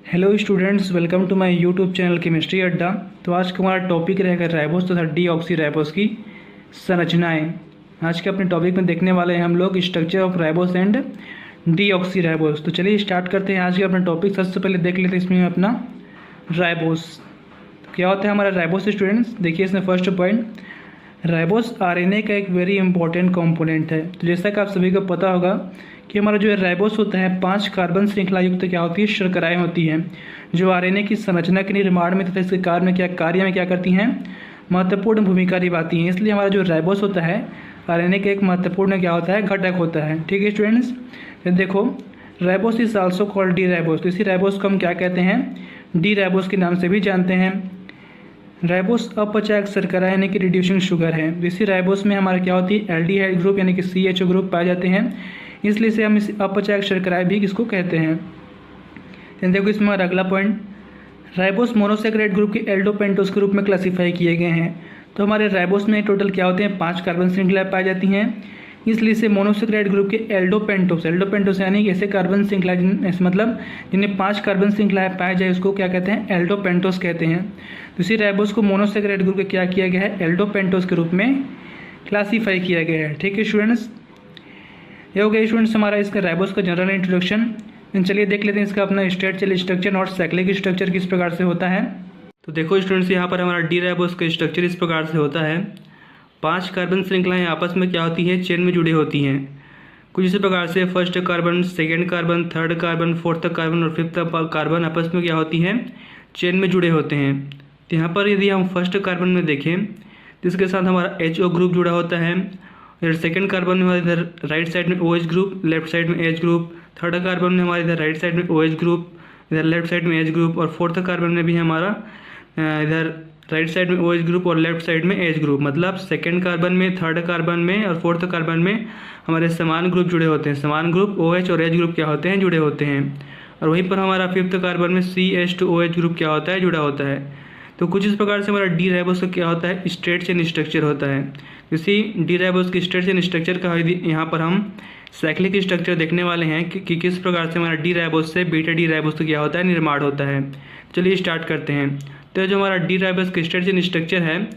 Hello students, welcome to my YouTube channel chemistry Adda. तो आज का हमारा टॉपिक रहेगा राइबोस तथा डीऑक्सी राइबोस की संरचनाएं। आज के अपने टॉपिक में देखने वाले हैं हम लोग structure of ribose and deoxy ribose. तो चलिए स्टार्ट करते हैं आज के अपना टॉपिक। सबसे पहले देख लेते हैं इसमें अपना राइबोस। तो क्या होता है हमारा राइबोस स्टूडेंट्स? देखिए इसमें फर्स्ट पॉइंट, राइबोस आरएनए का एक वेरी इंपॉर्टेंट कंपोनेंट है। तो जैसा कि आप सभी को पता होगा कि हमारा जो राइबोस होता है 5 कार्बन श्रृंखला युक्त क्या होती है, शर्कराएं होती हैं, जो आरएनए की संरचना के निर्माण में तथा इसके कार्य में क्या करती हैं, महत्वपूर्ण भूमिका निभाती हैं। इसलिए हमारा जो राइबोस होता है आरएनए का एक महत्वपूर्ण क्या होता है, घटक होता है। ठीक है स्टूडेंट्स, तो देखो ribose is also called D ribose. तो इसी राइबोस को हम क्या कहते हैं, डी राइबोस के नाम से भी जानते हैं। राइबोस अपचायक शर्करा यानी कि रिड्यूसिंग शुगर है। इसी राइबोस में हमारा क्या होती है, एल्डिहाइड ग्रुप यानी कि CHO ग्रुप पाए जाते हैं, इसलिए से हम इस अपचायक शर्कराएं भी किसको कहते हैं। देखो इसमें हमारा अगला पॉइंट, राइबोस मोनोसेक्राइड ग्रुप के एल्डोपेंटोस के रूप में क्लासीफाई किए गए हैं। तो हमारे राइबोस में टोटल क्या होते हैं, 5 कार्बन श्रृंखलाएं पाई जाती हैं, इसलिए से मोनोसेक्राइड ग्रुप के एल्डोपेंटोस यानी ऐसे कार्बन श्रृंखला मतलब जिन्हें 5 कार्बन श्रृंखलाएं पाए जाए उसको क्या कहते हैं, एल्डोपेंटोस कहते हैं। तो इसी राइबोस को मोनोसेक्राइड ग्रुप के क्या किया गया है, एल्डोपेंटोस के रूप में क्लासीफाई किया गया है। ठीक है स्टूडेंट्स, ये हो गया स्टूडेंट्स हमारा इसका राइबोस का जनरल इंट्रोडक्शन। चलिए देख लेते हैं इसका अपना स्ट्रक्चर और साइक्लिक स्ट्रक्चर किस प्रकार से होता है। तो देखो स्टूडेंट्स, यहाँ पर हमारा डी राइबोस का स्ट्रक्चर इस प्रकार से होता है। 5 कार्बन श्रृंखलाएं आपस में क्या होती हैं, चेन में जुड़ी होती हैं। कुछ इसी प्रकार से first carbon, second carbon, third carbon, fourth carbon और फिफ्थ कार्बन आपस में क्या होती हैं, चेन में जुड़े होते हैं। तो यहाँ पर यदि हम फर्स्ट कार्बन में देखें तो इसके साथ हमारा HO ग्रुप जुड़ा होता है। इधर सेकंड कार्बन में हमारे इधर राइट साइड में OH ग्रुप, लेफ्ट साइड में H ग्रुप। थर्ड कार्बन में हमारे इधर राइट साइड में OH ग्रुप, इधर लेफ्ट साइड में H ग्रुप। और फोर्थ कार्बन में भी हमारा इधर राइट साइड में OH ग्रुप और लेफ्ट साइड में H ग्रुप। मतलब सेकंड कार्बन में, थर्ड कार्बन में और फोर्थ कार्बन में हमारे समान ग्रुप जुड़े होते हैं। समान ग्रुप OH और H ग्रुप क्या होते हैं, जुड़े होते हैं। और वहीं पर हमारा फिफ्थ कार्बन में CH2OH ग्रुप क्या होता है, जुड़ा होता है। तो कुछ इस प्रकार से हमारा डी राइबोस का क्या होता है, स्ट्रेट चेन स्ट्रक्चर होता है। इसी डी राइबोस की स्ट्रेट चेन स्ट्रक्चर का यहाँ पर हम साइक्लिक स्ट्रक्चर देखने वाले हैं कि किस प्रकार से हमारा डी राइबोस से बीटा डी राइबोस का क्या होता है, निर्माण होता है। चलिए स्टार्ट करते हैं। तो जो हमारा डी राइबोस का स्ट्रेट चेन स्ट्रक्चर है,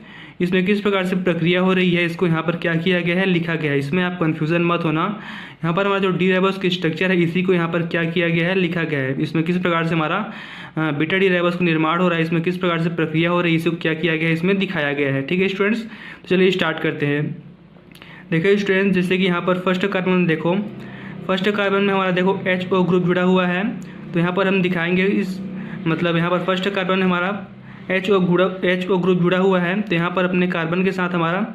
इसमें किस प्रकार से प्रक्रिया हो रही है, इसको यहाँ पर क्या किया गया है, लिखा गया है। इसमें आप कन्फ्यूज़न मत होना। यहाँ पर हमारा जो डी राइबोस की स्ट्रक्चर है इसी को यहाँ पर क्या किया गया है, लिखा गया है। इसमें किस प्रकार से हमारा बीटा डी राइबोस का निर्माण हो रहा है, इसमें किस प्रकार से प्रक्रिया हो रही है, इसको क्या किया गया है, इसमें दिखाया गया है। ठीक है स्टूडेंट्स, तो चलिए स्टार्ट करते हैं। देखिए स्टूडेंट्स, जैसे कि यहाँ पर फर्स्ट कार्बन देखो, फर्स्ट कार्बन में हमारा देखो HO ग्रुप जुड़ा हुआ है। तो यहाँ पर हम दिखाएंगे इस मतलब यहाँ पर फर्स्ट कार्बन में हमारा HO ग्रुप जुड़ा हुआ है। तो यहाँ पर अपने कार्बन के साथ हमारा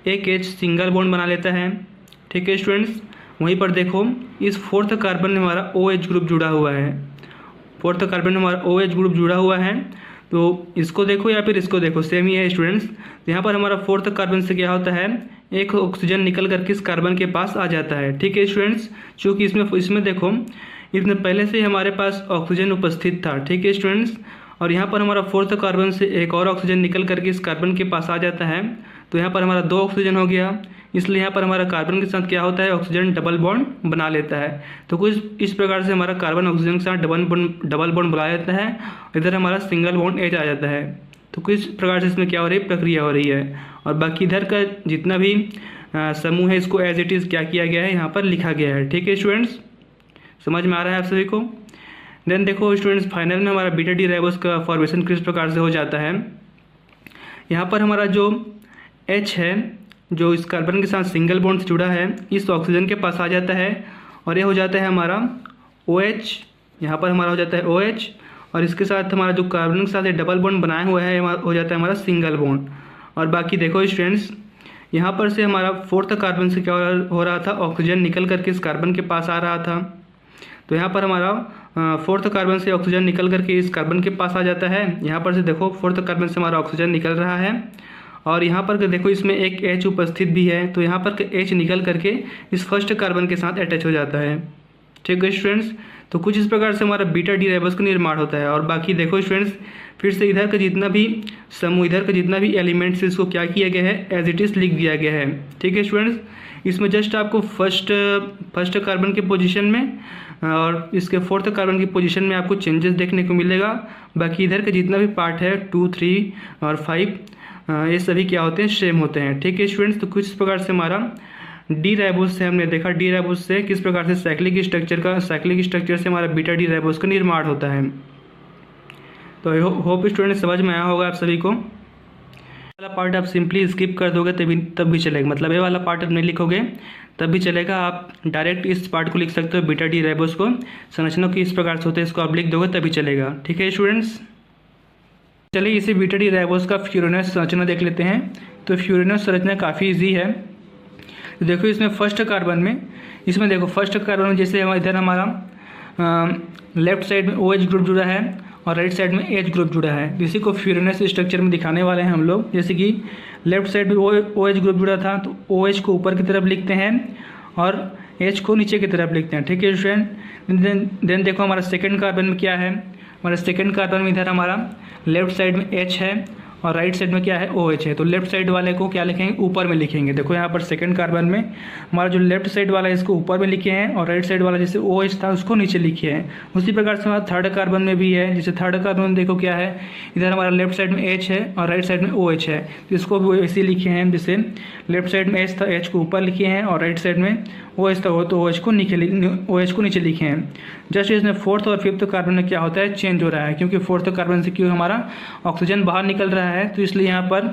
एक H सिंगल बॉन्ड बना लेता है। ठीक है स्टूडेंट्स, वहीं पर देखो इस फोर्थ कार्बन में हमारा OH ग्रुप जुड़ा हुआ है। फोर्थ कार्बन में हमारा OH ग्रुप जुड़ा हुआ है। तो इसको देखो या फिर इसको देखो, सेम ही है स्टूडेंट्स। तो यहाँ पर हमारा फोर्थ कार्बन से क्या होता है, एक ऑक्सीजन निकल करके इस कार्बन के पास आ जाता है। ठीक है स्टूडेंट्स, चूँकि इसमें देखो इसमें पहले से हमारे पास ऑक्सीजन उपस्थित था। ठीक है स्टूडेंट्स, और यहाँ पर हमारा फोर्थ कार्बन से एक और ऑक्सीजन निकल करके इस कार्बन के पास आ जाता है। तो यहाँ पर हमारा 2 ऑक्सीजन हो गया, इसलिए यहाँ पर हमारा कार्बन के साथ क्या होता है, ऑक्सीजन डबल बॉन्ड बना लेता है। तो कुछ इस प्रकार से हमारा कार्बन ऑक्सीजन के साथ डबल बॉन्ड बना लेता है। इधर हमारा सिंगल बॉन्ड H आ जाता है। तो किस प्रकार से इसमें क्या हो रही है, प्रक्रिया हो रही है। और बाकी इधर का जितना भी समूह है इसको एज इट इज़ क्या किया गया है, यहाँ पर लिखा गया है। ठीक है स्टूडेंट्स, समझ में आ रहा है आप सभी को। देन देखो स्टूडेंट्स, फाइनल में हमारा बीटा डी राइबोस का फॉर्मेशन किस प्रकार से हो जाता है। यहाँ पर हमारा जो H है, जो इस कार्बन के साथ सिंगल बॉन्ड से जुड़ा है, इस ऑक्सीजन के पास आ जाता है और ये हो जाता है हमारा OH। यहाँ पर हमारा हो जाता है OH और इसके साथ हमारा जो कार्बन के साथ डबल बॉन्ड बनाया हुआ है हो जाता है हमारा सिंगल बॉन्ड। और बाकी देखो स्टूडेंट्स, यहाँ पर से हमारा फोर्थ कार्बन से क्या हो रहा था, ऑक्सीजन निकल करके इस कार्बन के पास आ रहा था। तो यहाँ पर हमारा फोर्थ कार्बन से ऑक्सीजन निकल करके इस कार्बन के पास आ जाता है। यहाँ पर से देखो फोर्थ कार्बन से हमारा ऑक्सीजन निकल रहा है और यहाँ पर देखो इसमें एक H उपस्थित भी है। तो यहाँ पर H निकल करके इस फर्स्ट कार्बन के साथ अटैच हो जाता है। ठीक है स्टूडेंट्स, तो कुछ इस प्रकार से हमारा बीटा डी राइबोस का निर्माण होता है। और बाकी देखो स्टूडेंट्स, फिर से इधर का जितना भी समूह, इधर का जितना भी एलिमेंट्स, इसको क्या किया गया है, एज इट इज़ लिख दिया गया है। ठीक है स्टूडेंट्स, इसमें जस्ट आपको फर्स्ट कार्बन के पोजीशन में और इसके फोर्थ कार्बन की पोजीशन में आपको चेंजेस देखने को मिलेगा। बाकी इधर का जितना भी पार्ट है 2, 3 और 5 ये सभी क्या होते हैं, सेम होते हैं। ठीक है स्टूडेंट्स, तो कुछ इस प्रकार से हमारा डी राइबोस से हमने देखा डी राइबोस से किस प्रकार से साइक्लिक स्ट्रक्चर से हमारा बीटा डी राइबोस का निर्माण होता है। तो होप स्टूडेंट समझ में आया होगा आप सभी को। वाला पार्ट आप सिंपली स्किप कर दोगे तब भी चलेगा, मतलब ये वाला पार्ट आप नहीं लिखोगे तब भी चलेगा। आप डायरेक्ट इस पार्ट को लिख सकते हो, बीटा डी राइबोस को संरचना की इस प्रकार से होते हैं, इसको आप लिख दोगे तभी चलेगा। ठीक है स्टूडेंट्स, चलिए इसी बीटा डी राइबोस का फ्यूरेनस संरचना देख लेते हैं। तो फ्यूरेनस संरचना काफ़ी ईजी है। तो देखो इसमें फर्स्ट कार्बन में, इसमें देखो फर्स्ट कार्बन में जैसे इधर हमारा लेफ्ट साइड में OH ग्रुप जुड़ा है और राइट साइड में H ग्रुप जुड़ा है। इसी को फ्यूरेनस स्ट्रक्चर में दिखाने वाले हैं हम लोग। जैसे कि लेफ्ट साइड में OH ग्रुप जुड़ा था तो OH को ऊपर की तरफ लिखते हैं और H को नीचे की तरफ लिखते हैं। ठीक है स्टूडेंट, देन देखो हमारा सेकंड कार्बन में क्या है, हमारा सेकंड कार्बन में इधर हमारा लेफ्ट साइड में H है और राइट साइड में क्या है, OH है। तो लेफ्ट साइड वाले को क्या लिखेंगे, ऊपर में लिखेंगे। देखो यहाँ पर सेकंड कार्बन में हमारा जो लेफ्ट साइड वाला है इसको ऊपर में लिखे हैं और राइट साइड वाला जैसे OH था उसको नीचे लिखे हैं। उसी प्रकार से हमारा थर्ड कार्बन में भी है। जैसे थर्ड कार्बन में देखो क्या है, इधर हमारा लेफ्ट साइड में H है और राइट साइड में OH है, तो इसको भी ऐसे लिखे हैं। जैसे लेफ्ट साइड में H था, H को ऊपर लिखे हैं और राइट साइड में OH था तो OH को नीचे लिखे हैं। जस्ट इसमें फोर्थ और फिफ्थ कार्बन में क्या होता है, चेंज हो रहा है, क्योंकि फोर्थ कार्बन से क्यों हमारा ऑक्सीजन बाहर निकल रहा है, तो इसलिए यहाँ पर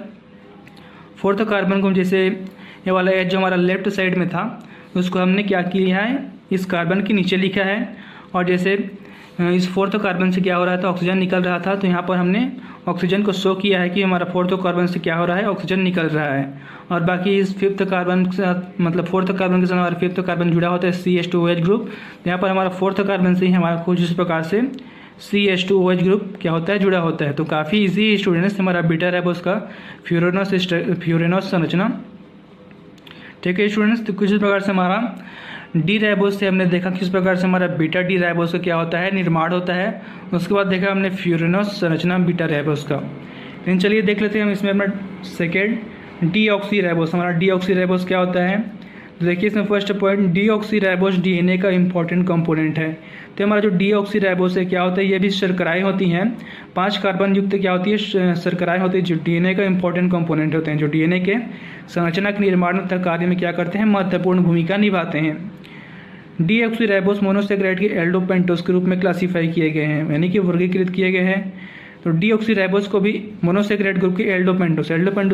फोर्थ कार्बन को जैसे ये वाला H जो हमारा लेफ्ट साइड में था उसको हमने क्या किया है, इस कार्बन के नीचे लिखा है। और जैसे इस फोर्थ कार्बन से क्या हो रहा था, ऑक्सीजन निकल रहा था, तो यहाँ पर हमने ऑक्सीजन को शो किया है कि हमारा फोर्थ कार्बन से क्या हो रहा है, ऑक्सीजन निकल रहा है। और बाकी इस फिफ्थ कार्बन के साथ, मतलब फोर्थ कार्बन के साथ हमारा फिफ्थ कार्बन जुड़ा होता है CH2OH ग्रुप। यहाँ पर हमारा फोर्थ कार्बन से ही हमारा कुछ इस प्रकार से CH2OH ग्रुप क्या होता है, जुड़ा होता है। तो काफ़ी ईजी स्टूडेंट्स हमारा बीटा राइबोस का फ्यूरेनस संरचना। ठीक है स्टूडेंट्स, तो कुछ इस प्रकार से हमारा डी राइबोस से हमने देखा किस प्रकार से हमारा बीटा डी राइबोस का क्या होता है, निर्माण होता है। उसके बाद देखा हमने फ्यूरेनस संरचना बीटा राइबोस का। लेकिन चलिए देख लेते हैं हम इसमें अपना सेकेंड डीऑक्सी राइबोस। हमारा डीऑक्सी राइबोस क्या होता है, तो देखिए इसमें first point, deoxy ribose DNA का इंपॉर्टेंट कंपोनेंट है। तो हमारा जो डीऑक्सी राइबोस है क्या होता है, ये भी शर्कराएँ होती हैं, 5 कार्बन युक्त क्या होती है, शर्कराएँ होती है, जो DNA का इंपॉर्टेंट कंपोनेंट होते हैं, जो DNA के संरचना के निर्माण कार्य में क्या करते हैं, महत्वपूर्ण भूमिका निभाते हैं। डीऑक्सी राइबोस मोनोसेक्राइड के एल्डोपेंटोस के रूप में क्लासीफाई किए गए हैं, यानी कि वर्गीकृत किए गए हैं। तो डीऑक्सी राइबोस को भी मोनोसेक्राइड ग्रुप के एल्डोपेंटोस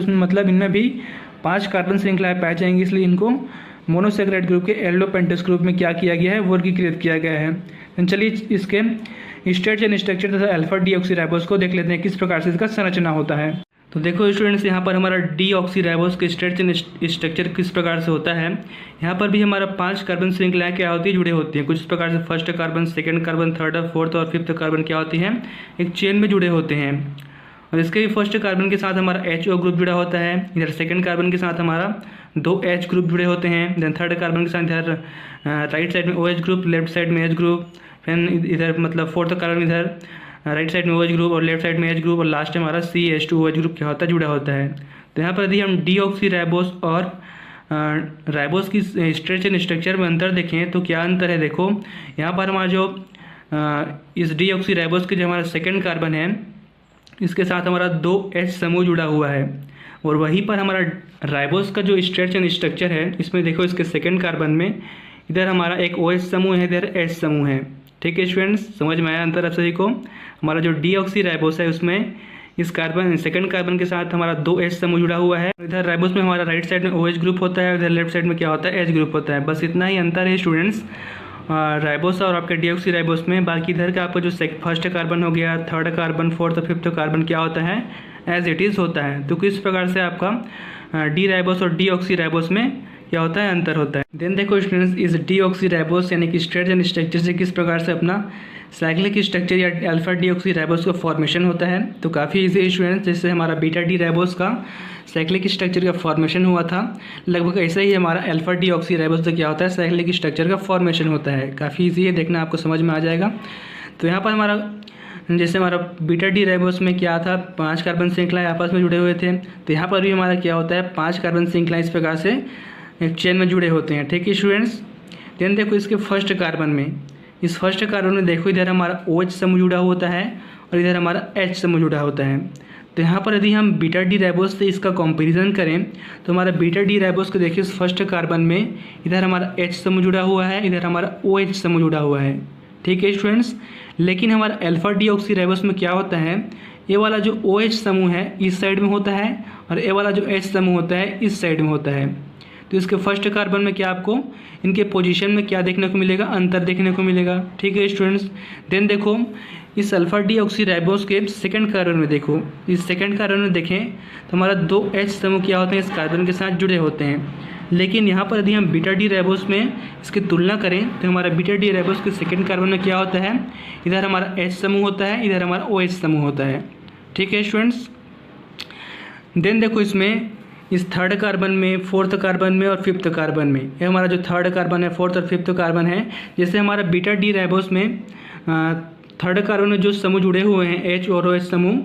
में मतलब इनमें भी 5 कार्बन श्रृंखलाएं पाई जाएंगी, इसलिए इनको मोनोसेक्राइड ग्रुप के एल्डोपेंटोस ग्रुप में क्या किया गया है, वर्गीकृत किया गया है। तो चलिए इसके स्ट्रेच एंड स्ट्रक्चर तथा अल्फा डीऑक्सी राइबोस को देख लेते हैं किस प्रकार से इसका संरचना होता है। तो देखो स्टूडेंट्स, यहाँ पर हमारा डीऑक्सी राइबोस के स्ट्रेच एंड स्ट्रक्चर किस प्रकार से होता है। यहाँ पर भी हमारा 5 कार्बन श्रृंखलाएं क्या होती है, जुड़े होती हैं। कुछ इस प्रकार से first carbon, second carbon, third, fourth और फिफ्थ कार्बन क्या होती हैं, एक चेन में जुड़े होते हैं। और इसके भी फर्स्ट कार्बन के साथ हमारा HO ग्रुप जुड़ा होता है। इधर सेकंड कार्बन के साथ हमारा 2 H ग्रुप जुड़े होते हैं। देन थर्ड कार्बन के साथ इधर राइट साइड में OH ग्रुप, लेफ्ट साइड में H ग्रुप। फिर इधर मतलब फोर्थ कार्बन इधर राइट साइड में OH ग्रुप और लेफ्ट साइड में H ग्रुप, और लास्ट में हमारा CH2OH ग्रुप क्या होता है, जुड़ा होता है। तो यहाँ पर यदि हम डीऑक्सी राइबोस और राइबोस की स्ट्रेच एंड स्ट्रक्चर में अंतर देखें तो क्या अंतर है, देखो यहाँ पर हमारा जो इस डीऑक्सी राइबोस के जो हमारा सेकंड कार्बन है इसके साथ हमारा 2 H समूह जुड़ा हुआ है। और वहीं पर हमारा राइबोस का जो स्ट्रेच एंड स्ट्रक्चर है इसमें देखो इसके सेकंड कार्बन में इधर हमारा एक OH समूह है, इधर H समूह है। ठीक है स्टूडेंट्स, समझ में आया अंतर आप सभी को। हमारा जो डीऑक्सी राइबोस है उसमें इस कार्बन सेकंड कार्बन के साथ हमारा 2 H समूह जुड़ा हुआ है। इधर राइबोस में हमारा राइट साइड में OH ग्रुप होता है, इधर लेफ्ट साइड में क्या होता है, H ग्रुप होता है। बस इतना ही अंतर है स्टूडेंट्स राइबोस और आपके डीऑक्सी राइबोस में। बाकी इधर का आपका जो फर्स्ट कार्बन हो गया, थर्ड कार्बन, फोर्थ और फिफ्थ कार्बन क्या होता है, एज इट इज़ होता है। तो किस प्रकार से आपका डी राइबोस और डीऑक्सी राइबोस में क्या होता है, अंतर होता है। देन देखो स्टूडेंट्स, इस डीऑक्सी राइबोस यानी कि स्ट्रेच एंड स्ट्रक्चर से किस प्रकार से अपना साइक्लिक स्ट्रक्चर या अल्फा डीऑक्सी राइबोस का फॉर्मेशन होता है। तो काफ़ी इजी स्टूडेंट्स, जैसे हमारा बीटा डी राइबोस का साइक्लिक स्ट्रक्चर का फॉर्मेशन हुआ था, लगभग ऐसे ही हमारा अल्फा डीऑक्सी राइबोस का क्या होता है, साइक्लिक स्ट्रक्चर का फॉर्मेशन होता है। काफ़ी ईजी है, देखना आपको समझ में आ जाएगा। तो यहाँ पर हमारा जैसे हमारा बीटा डी राइबोस में क्या था, 5 कार्बन श्रृंखलाएं आपस में जुड़े हुए थे। तो यहाँ पर भी हमारा क्या होता है, 5 कार्बन श्रृंखलाएं इस प्रकार से एक चेन में जुड़े होते हैं। ठीक है स्टूडेंट्स, देन देखो इसके फर्स्ट कार्बन में इस फर्स्ट कार्बन में देखो इधर हमारा OH समूह जुड़ा होता है और इधर हमारा H समूह जुड़ा होता है। तो यहाँ पर यदि हम बीटा डी राइबोस से इसका कंपैरिजन करें तो हमारा बीटा डी राइबोस को देखिए इस फर्स्ट कार्बन में इधर हमारा H समूह जुड़ा हुआ है, इधर हमारा OH समूह जुड़ा हुआ है। ठीक है स्टूडेंट्स, लेकिन हमारा अल्फा डी ऑक्सी राइबोस में क्या होता है, ये वाला जो OH समूह है इस साइड में होता है और ये वाला जो H समूह होता है इस साइड में होता है। तो इसके फर्स्ट कार्बन में क्या आपको इनके पोजीशन में क्या देखने को मिलेगा, अंतर देखने को मिलेगा। ठीक है स्टूडेंट्स, देन देखो इस अल्फा डी ऑक्सी राइबोस के सेकंड कार्बन में देखो, इस सेकंड कार्बन में देखें तो हमारा 2 H समूह क्या होते हैं इस कार्बन के साथ जुड़े होते हैं। लेकिन यहाँ पर यदि हम बीटा डी राइबोस में इसकी तुलना करें तो हमारा बीटा डी राइबोस के सेकंड कार्बन में क्या होता है, इधर हमारा H समूह होता है, इधर हमारा OH समूह होता है। ठीक है स्टूडेंट्स, देन देखो इसमें इस थर्ड कार्बन में, फोर्थ कार्बन में और फिफ्थ कार्बन में, ये हमारा जो थर्ड कार्बन है, फोर्थ और फिफ्थ कार्बन है, जैसे हमारा बीटा डी राइबोस में थर्ड कार्बन में जो समूह जुड़े हुए हैं H और OH समूह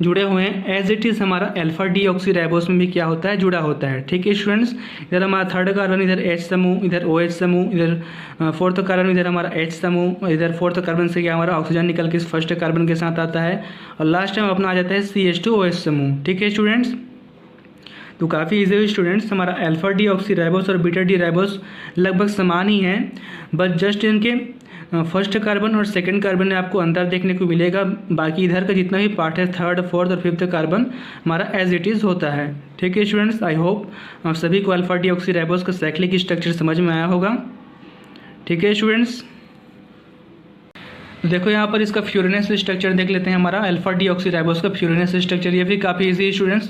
जुड़े हुए हैं, एज इट इज़ हमारा अल्फा डी ऑक्सी राइबोस में भी क्या होता है, जुड़ा होता है। ठीक है स्टूडेंट्स, इधर हमारा थर्ड कार्बन, इधर H समूह, इधर OH समूह, इधर फोर्थ कार्बन, इधर हमारा H समूह, इधर फोर्थ कार्बन से क्या हमारा ऑक्सीजन निकल के इस फर्स्ट कार्बन के साथ आता है और लास्ट टाइम अपना आ जाता है CH2OH समूह। ठीक है स्टूडेंट्स, तो काफ़ी ईजी है स्टूडेंट्स, हमारा अल्फा डी ऑक्सी राइबोस और बीटा डी राइबोस लगभग समान ही हैं, बस जस्ट इनके फर्स्ट कार्बन और सेकंड कार्बन में आपको अंतर देखने को मिलेगा। बाकी इधर का जितना भी पार्ट है, थर्ड, फोर्थ और फिफ्थ कार्बन हमारा एज इट इज़ होता है। ठीक है स्टूडेंट्स, आई होप आप सभी को अल्फा डी ऑक्सी राइबोस का साइक्लिक स्ट्रक्चर समझ में आया होगा। ठीक है स्टूडेंट्स, तो देखो यहाँ पर इसका फ्यूरिनेस स्ट्रक्चर देख लेते हैं, हमारा अल्फा डी ऑक्सी राइबोस का फ्यूरिनेस स्ट्रक्चर, ये भी काफ़ी इजी है स्टूडेंट्स।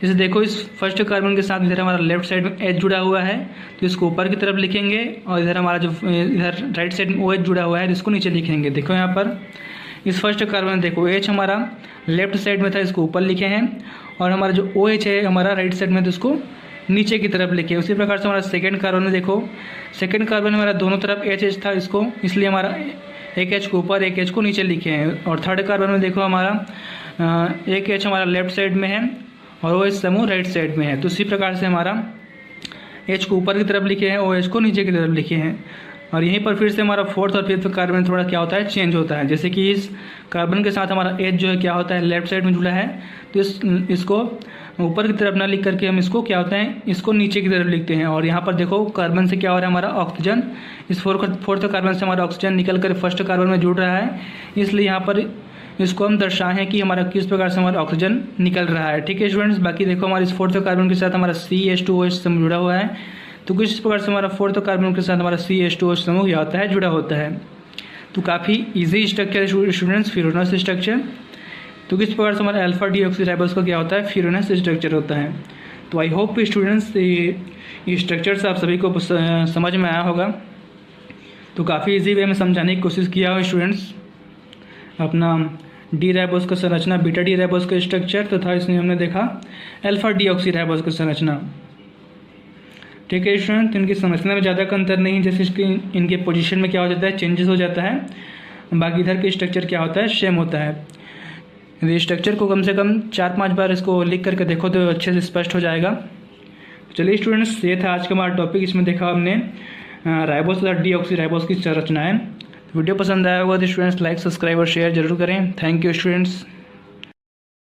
जैसे देखो इस फर्स्ट कार्बन के साथ इधर हमारा लेफ्ट साइड में H जुड़ा हुआ है तो इसको ऊपर की तरफ लिखेंगे और इधर हमारा जो इधर राइट साइड में OH जुड़ा हुआ है तो इसको नीचे लिखेंगे। देखो यहाँ पर इस फर्स्ट कार्बन देखो H हमारा लेफ्ट साइड में था, इसको ऊपर लिखे हैं और हमारा जो OH है हमारा राइट साइड में तो इसको नीचे की तरफ लिखे। उसी प्रकार से हमारा सेकेंड कार्बन में देखो, सेकेंड कार्बन हमारा दोनों तरफ H था, इसको इसलिए हमारा एक H को ऊपर एक H को नीचे लिखे हैं। और थर्ड कार्बन में देखो हमारा एक H हमारा लेफ्ट साइड में है और OH समूह राइट साइड में है, तो इसी प्रकार से हमारा H को ऊपर की तरफ लिखे हैं, OH को नीचे की तरफ लिखे हैं। और यहीं पर फिर से हमारा फोर्थ और फिफ्थ कार्बन थोड़ा क्या होता है, चेंज होता है। जैसे कि इस कार्बन के साथ हमारा H जो है क्या होता है, लेफ्ट साइड में जुड़ा है, तो इसको ऊपर की तरफ ना लिख करके हम इसको क्या होता है, इसको नीचे की तरफ लिखते हैं। और यहाँ पर देखो कार्बन से क्या हो रहा है, हमारा ऑक्सीजन इस फोर्थ कार्बन से हमारा ऑक्सीजन निकल कर फर्स्ट कार्बन में जुड़ रहा है, इसलिए यहाँ पर इसको हम दर्शाएं कि हमारा किस प्रकार से हमारा ऑक्सीजन निकल रहा है। ठीक है स्टूडेंट्स, बाकी देखो हमारे इस फोर्थ कार्बन के साथ हमारा CH2OH समूह जुड़ा हुआ है, तो किस प्रकार से हमारा फोर्थ कार्बन के साथ हमारा CH2OH समूह क्या होता है, जुड़ा होता है। तो काफ़ी ईजी स्ट्रक्चर है स्टूडेंट्स, फ्यूरिनस स्ट्रक्चर। तो किस प्रकार से हमारा अल्फा डी ऑक्सी राइबोस का क्या होता है, फ्यूरिनस स्ट्रक्चर होता है। तो आई होप स्टूडेंट्स ये स्ट्रक्चर से आप सभी को समझ में आया होगा। तो काफ़ी इजी वे में समझाने की कोशिश किया हो स्टूडेंट्स अपना डी राइबोस का संरचना, बीटा डी राइबोस का स्ट्रक्चर तथा इसमें हमने देखा अल्फा डी ऑक्सी राइबोस का संरचना। ठीक है स्टूडेंट, इनकी संरचना में ज़्यादा अंतर नहीं है, जैसे इसकी इनके पोजीशन में क्या हो जाता है, चेंजेस हो जाता है, बाकी इधर के स्ट्रक्चर क्या होता है, सेम होता है। यदि स्ट्रक्चर को कम से कम 4-5 बार इसको लिख करके देखो तो अच्छे से स्पष्ट हो जाएगा। चलिए स्टूडेंट्स, ये था आज का हमारा टॉपिक। इसमें देखा हमने राइबोस तथा डी ऑक्सी राइबोस की संरचनाएं। वीडियो पसंद आया होगा तो स्टूडेंट्स लाइक, सब्सक्राइब और शेयर जरूर करें। Thank you students.